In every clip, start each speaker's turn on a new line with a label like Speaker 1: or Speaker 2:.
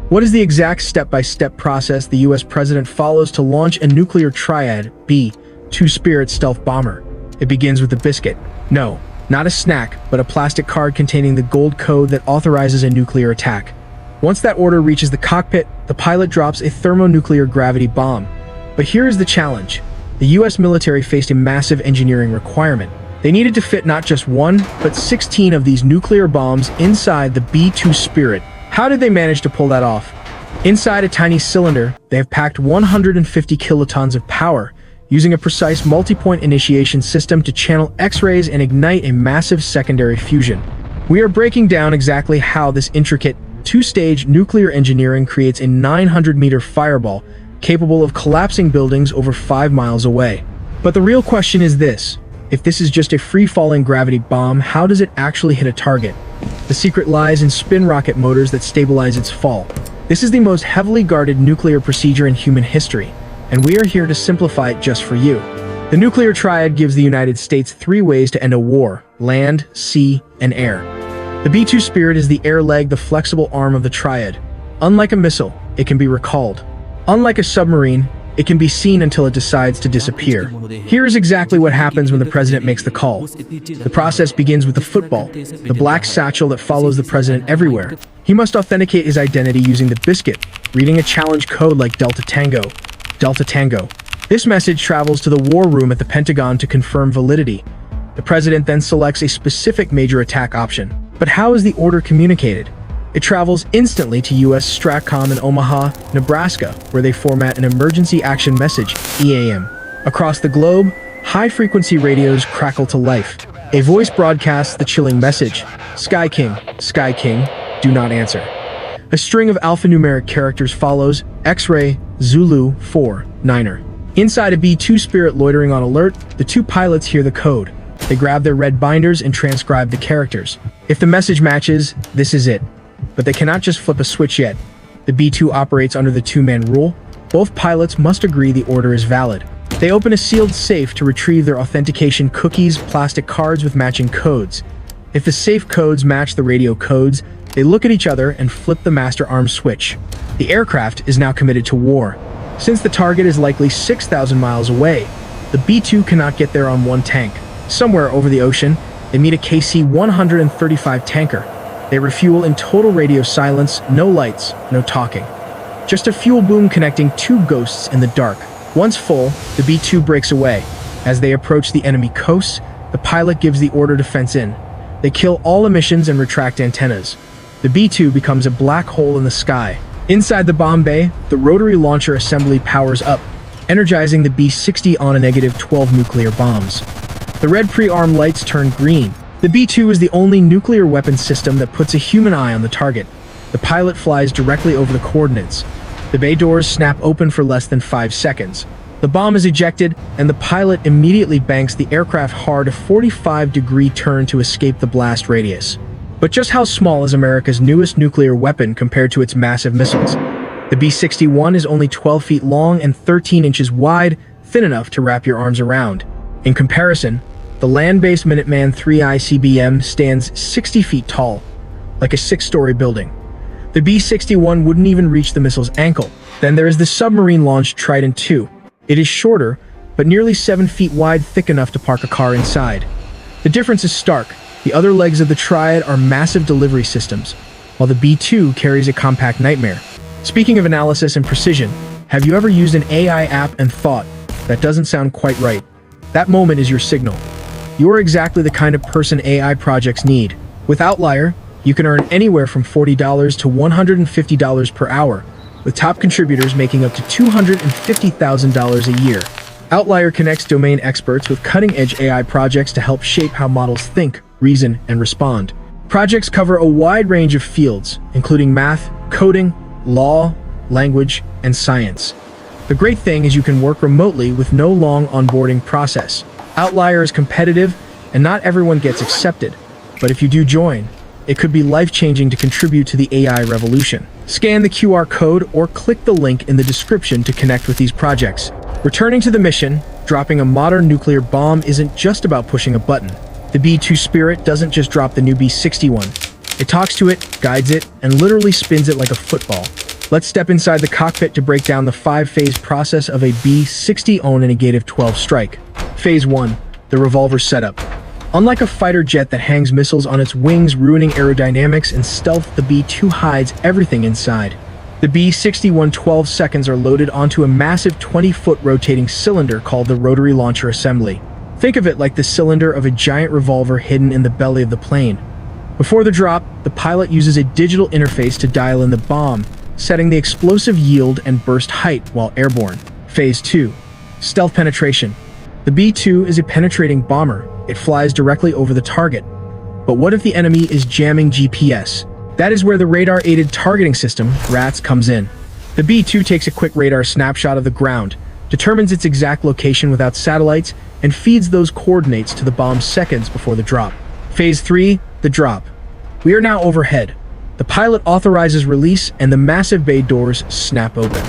Speaker 1: What is the exact step-by-step process the US president follows to launch a nuclear triad B-2 Spirit stealth bomber? It begins with a biscuit. No, not a snack, but a plastic card containing the gold code that authorizes a nuclear attack. Once that order reaches the cockpit, the pilot drops a thermonuclear gravity bomb. But here is the challenge. The US military faced a massive engineering requirement. They needed to fit not just one, but 16 of these nuclear bombs inside the B-2 Spirit. How did they manage to pull that off? Inside a tiny cylinder, they have packed 150 kilotons of power, using a precise multi-point initiation system to channel X-rays and ignite a massive secondary fusion. We are breaking down exactly how this intricate, two-stage nuclear engineering creates a 900-meter fireball capable of collapsing buildings over 5 miles away. But the real question is this: if this is just a free-falling gravity bomb, how does it actually hit a target? The secret lies in spin rocket motors that stabilize its fall. This is the most heavily guarded nuclear procedure in human history, and we are here to simplify it just for you. The nuclear triad gives the United States 3 ways to end a war: land, sea, and air. The B-2 Spirit is the air leg, the flexible arm of the triad. Unlike a missile, it can be recalled. Unlike a submarine, it can be seen until it decides to disappear. Here is exactly what happens when the president makes the call. The process begins with the football, the black satchel that follows the president everywhere. He must authenticate his identity using the biscuit, reading a challenge code like Delta Tango. Delta Tango. This message travels to the war room at the Pentagon to confirm validity. The president then selects a specific major attack option. But how is the order communicated? It travels instantly to US Stratcom in Omaha, Nebraska, where they format an emergency action message, EAM. Across the globe, high-frequency radios crackle to life. A voice broadcasts the chilling message: Sky King, do not answer. A string of alphanumeric characters follows: X-ray, Zulu, 4, Niner. Inside a B-2 Spirit loitering on alert, the 2 pilots hear the code. They grab their red binders and transcribe the characters. If the message matches, this is it. But they cannot just flip a switch yet. The B-2 operates under the 2-man rule. Both pilots must agree the order is valid. They open a sealed safe to retrieve their authentication cookies, plastic cards with matching codes. If the safe codes match the radio codes, they look at each other and flip the master arm switch. The aircraft is now committed to war. Since the target is likely 6,000 miles away, the B-2 cannot get there on one tank. Somewhere over the ocean, they meet a KC-135 tanker. They refuel in total radio silence, no lights, no talking. Just a fuel boom connecting 2 ghosts in the dark. Once full, the B-2 breaks away. As they approach the enemy coast, the pilot gives the order to fence in. They kill all emissions and retract antennas. The B-2 becomes a black hole in the sky. Inside the bomb bay, the rotary launcher assembly powers up, energizing the B-60 on a -12 nuclear bombs. The red pre-arm lights turn green. The B-2 is the only nuclear weapon system that puts a human eye on the target. The pilot flies directly over the coordinates. The bay doors snap open for less than 5 seconds. The bomb is ejected, and the pilot immediately banks the aircraft hard a 45-degree turn to escape the blast radius. But just how small is America's newest nuclear weapon compared to its massive missiles? The B-61 is only 12 feet long and 13 inches wide, thin enough to wrap your arms around. In comparison, the land-based Minuteman III ICBM stands 60 feet tall, like a 6-story building. The B-61 wouldn't even reach the missile's ankle. Then there is the submarine-launched Trident II. It is shorter, but nearly 7 feet wide, thick enough to park a car inside. The difference is stark. The other legs of the Triad are massive delivery systems, while the B-2 carries a compact nightmare. Speaking of analysis and precision, have you ever used an AI app and thought, that doesn't sound quite right? That moment is your signal. You're exactly the kind of person AI projects need. With Outlier, you can earn anywhere from $40 to $150 per hour, with top contributors making up to $250,000 a year. Outlier connects domain experts with cutting-edge AI projects to help shape how models think, reason, and respond. Projects cover a wide range of fields, including math, coding, law, language, and science. The great thing is you can work remotely with no long onboarding process. Outlier is competitive, and not everyone gets accepted. But if you do join, it could be life-changing to contribute to the AI revolution. Scan the QR code or click the link in the description to connect with these projects. Returning to the mission, dropping a modern nuclear bomb isn't just about pushing a button. The B-2 Spirit doesn't just drop the new B-61. It talks to it, guides it, and literally spins it like a football. Let's step inside the cockpit to break down the 5-phase process of a B-60 on a negative-12 strike. Phase 1. The revolver setup. Unlike a fighter jet that hangs missiles on its wings, ruining aerodynamics and stealth, the B-2 hides everything inside. The B-60 12 seconds are loaded onto a massive 20-foot rotating cylinder called the rotary launcher assembly. Think of it like the cylinder of a giant revolver hidden in the belly of the plane. Before the drop, the pilot uses a digital interface to dial in the bomb, setting the explosive yield and burst height while airborne. Phase 2. Stealth penetration. The B-2 is a penetrating bomber. It flies directly over the target. But what if the enemy is jamming GPS? That is where the radar-aided targeting system, RATS, comes in. The B-2 takes a quick radar snapshot of the ground, determines its exact location without satellites, and feeds those coordinates to the bomb seconds before the drop. Phase 3. The drop. We are now overhead. The pilot authorizes release and the massive bay doors snap open.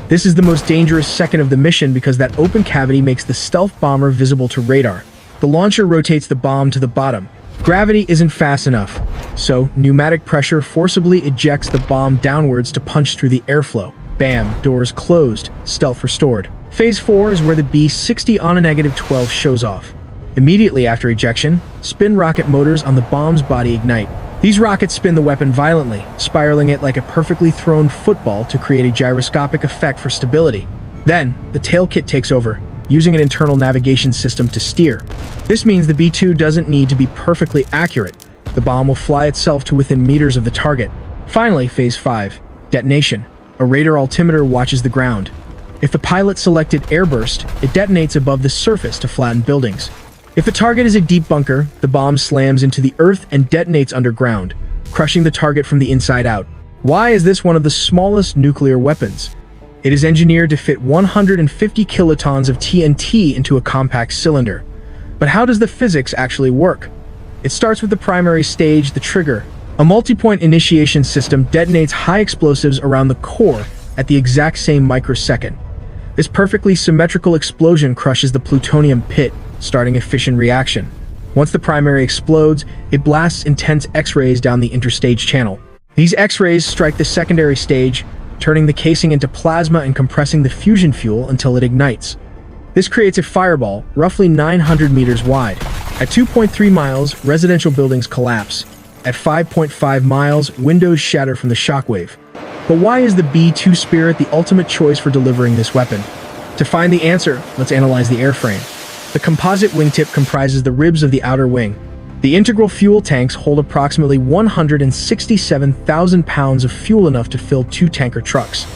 Speaker 1: This is the most dangerous second of the mission because that open cavity makes the stealth bomber visible to radar. The launcher rotates the bomb to the bottom. Gravity isn't fast enough, so pneumatic pressure forcibly ejects the bomb downwards to punch through the airflow. Bam, doors closed, stealth restored. Phase 4 is where the B-60 on a negative-12 shows off. Immediately after ejection, spin rocket motors on the bomb's body ignite. These rockets spin the weapon violently, spiraling it like a perfectly thrown football to create a gyroscopic effect for stability. Then, the tail kit takes over, using an internal navigation system to steer. This means the B-2 doesn't need to be perfectly accurate. The bomb will fly itself to within meters of the target. Finally, Phase 5. Detonation. A radar altimeter watches the ground. If the pilot selected airburst, it detonates above the surface to flatten buildings. If the target is a deep bunker, the bomb slams into the earth and detonates underground, crushing the target from the inside out. Why is this one of the smallest nuclear weapons? It is engineered to fit 150 kilotons of TNT into a compact cylinder. But how does the physics actually work? It starts with the primary stage, the trigger. A multi-point initiation system detonates high explosives around the core at the exact same microsecond. This perfectly symmetrical explosion crushes the plutonium pit, starting a fission reaction. Once the primary explodes, it blasts intense X-rays down the interstage channel. These X-rays strike the secondary stage, turning the casing into plasma and compressing the fusion fuel until it ignites. This creates a fireball, roughly 900 meters wide. At 2.3 miles, residential buildings collapse. At 5.5 miles, windows shatter from the shockwave. But why is the B-2 Spirit the ultimate choice for delivering this weapon? To find the answer, let's analyze the airframe. The composite wingtip comprises the ribs of the outer wing. The integral fuel tanks hold approximately 167,000 pounds of fuel, enough to fill 2 tanker trucks.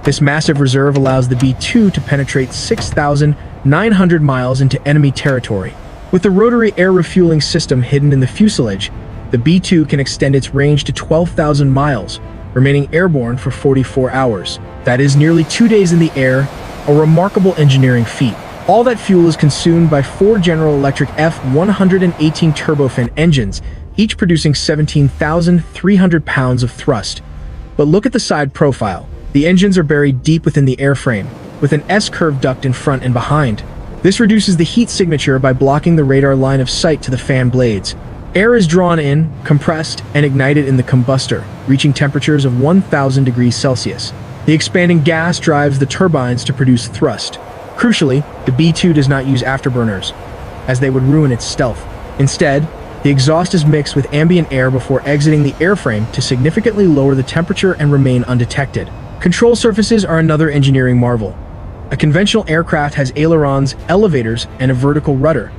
Speaker 1: This massive reserve allows the B-2 to penetrate 6,900 miles into enemy territory. With the rotary air refueling system hidden in the fuselage, the B-2 can extend its range to 12,000 miles, remaining airborne for 44 hours. That is nearly 2 days in the air, a remarkable engineering feat. All that fuel is consumed by 4 General Electric F-118 turbofan engines, each producing 17,300 pounds of thrust. But look at the side profile. The engines are buried deep within the airframe, with an S-curve duct in front and behind. This reduces the heat signature by blocking the radar line of sight to the fan blades. Air is drawn in, compressed, and ignited in the combustor, reaching temperatures of 1,000 degrees Celsius. The expanding gas drives the turbines to produce thrust. Crucially, the B-2 does not use afterburners, as they would ruin its stealth. Instead, the exhaust is mixed with ambient air before exiting the airframe to significantly lower the temperature and remain undetected. Control surfaces are another engineering marvel. A conventional aircraft has ailerons, elevators, and a vertical rudder.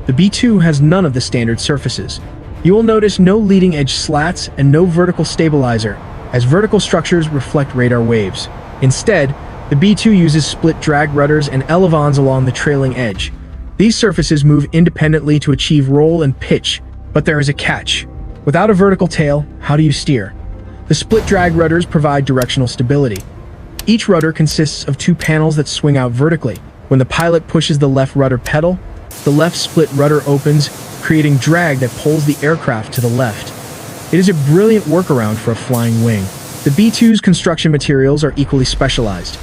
Speaker 1: The B-2 has none of the standard surfaces. You will notice no leading-edge slats and no vertical stabilizer, as vertical structures reflect radar waves. Instead, the B-2 uses split drag rudders and elevons along the trailing edge. These surfaces move independently to achieve roll and pitch, but there is a catch. Without a vertical tail, how do you steer? The split drag rudders provide directional stability. Each rudder consists of 2 panels that swing out vertically. When the pilot pushes the left rudder pedal, the left split rudder opens, creating drag that pulls the aircraft to the left. It is a brilliant workaround for a flying wing. The B-2's construction materials are equally specialized.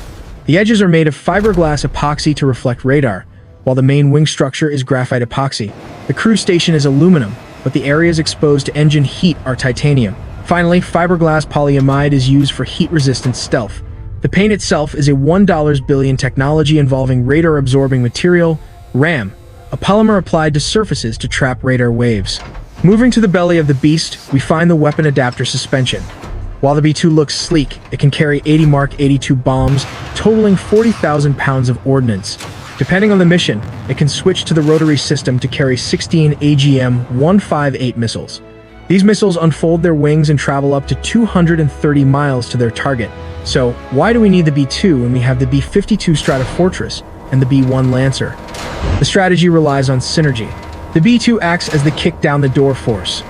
Speaker 1: The edges are made of fiberglass epoxy to reflect radar, while the main wing structure is graphite epoxy. The crew station is aluminum, but the areas exposed to engine heat are titanium. Finally, fiberglass polyamide is used for heat-resistant stealth. The paint itself is a $1 billion technology involving radar-absorbing material, RAM, a polymer applied to surfaces to trap radar waves. Moving to the belly of the beast, we find the weapon adapter suspension. While the B-2 looks sleek, it can carry 80 Mark 82 bombs, totaling 40,000 pounds of ordnance. Depending on the mission, it can switch to the rotary system to carry 16 AGM-158 missiles. These missiles unfold their wings and travel up to 230 miles to their target. So, why do we need the B-2 when we have the B-52 Stratofortress and the B-1 Lancer? The strategy relies on synergy. The B-2 acts as the kick-down-the-door force.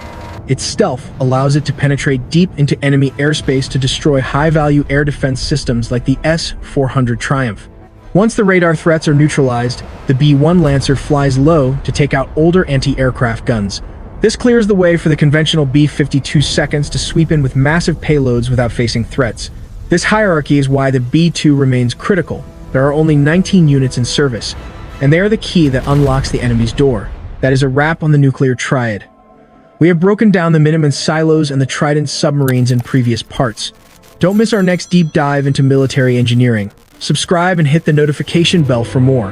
Speaker 1: Its stealth allows it to penetrate deep into enemy airspace to destroy high-value air defense systems like the S-400 Triumph. Once the radar threats are neutralized, the B-1 Lancer flies low to take out older anti-aircraft guns. This clears the way for the conventional B-52 seconds to sweep in with massive payloads without facing threats. This hierarchy is why the B-2 remains critical. There are only 19 units in service, and they are the key that unlocks the enemy's door. That is a wrap on the nuclear triad. We have broken down the Minuteman silos and the Trident submarines in previous parts. Don't miss our next deep dive into military engineering. Subscribe and hit the notification bell for more.